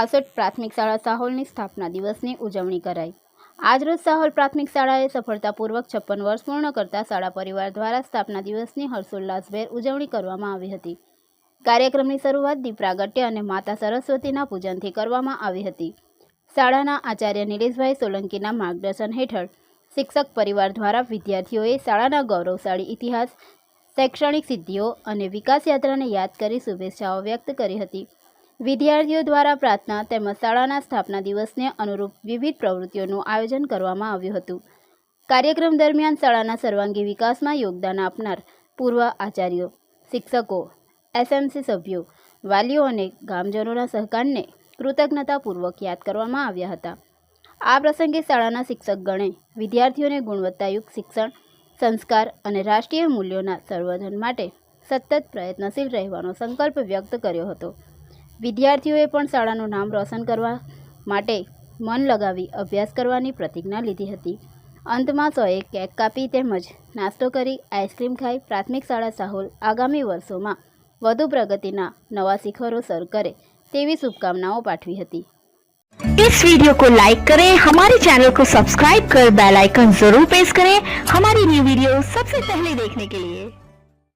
66 પ્રાથમિક શાળા સાહોલની સ્થાપના દિવસની ઉજવણી કરાઈ। આજરોજ સાહોલ પ્રાથમિક શાળાએ સફળતાપૂર્વક 56 વર્ષ પૂર્ણ કરતા શાળા પરિવાર દ્વારા સ્થાપના દિવસની હર્ષોલ્લાસભેર ઉજવણી કરવામાં આવી હતી। કાર્યક્રમની શરૂઆત દીપ પ્રાગટ્ય અને માતા સરસ્વતીના પૂજનથી કરવામાં આવી હતી। શાળાના આચાર્ય નિલેશભાઈ સોલંકીના માર્ગદર્શન હેઠળ શિક્ષક પરિવાર દ્વારા વિદ્યાર્થીઓએ શાળાના ગૌરવશાળી ઇતિહાસ, શૈક્ષણિક સિદ્ધિઓ અને વિકાસ યાત્રાને યાદ કરી શુભેચ્છાઓ વ્યક્ત કરી હતી। વિદ્યાર્થીઓ દ્વારા પ્રાર્થના તેમજ શાળાના સ્થાપના દિવસને અનુરૂપ વિવિધ પ્રવૃત્તિઓનું આયોજન કરવામાં આવ્યું હતું। કાર્યક્રમ દરમિયાન શાળાના સર્વાંગી વિકાસમાં યોગદાન આપનાર પૂર્વ આચાર્યો, શિક્ષકો, એસએમસી સભ્યો, વાલીઓ અને ગામજનોના સહકારને કૃતજ્ઞતાપૂર્વક યાદ કરવામાં આવ્યા હતા। આ પ્રસંગે શાળાના શિક્ષકગણે વિદ્યાર્થીઓને ગુણવત્તાયુક્ત શિક્ષણ, સંસ્કાર અને રાષ્ટ્રીય મૂલ્યોના સંવર્ધન માટે સતત પ્રયત્નશીલ રહેવાનો સંકલ્પ વ્યક્ત કર્યો હતો। વિદ્યાર્થીઓએ પણ શાળાનું નામ રોશન કરવા માટે મન લગાવી અભ્યાસ કરવાની પ્રતિજ્ઞા લીધી હતી। અંતમાં સૌએ કેક કાપી તેમજ નાસ્તો કરી આઈસ્ક્રીમ ખાઈ પ્રાથમિક શાળા સાહોલ આગામી વર્ષોમાં વધુ પ્રગતિના નવા શિખરો સર કરે તેવી શુभकामनाओं पाठवी હતી। इस वीडियो को लाइक करें, हमारे चैनल को सब्सक्राइब कर बेल आइकन जरूर प्रेस करें हमारी न्यू वीडियो सबसे पहले देखने के लिए।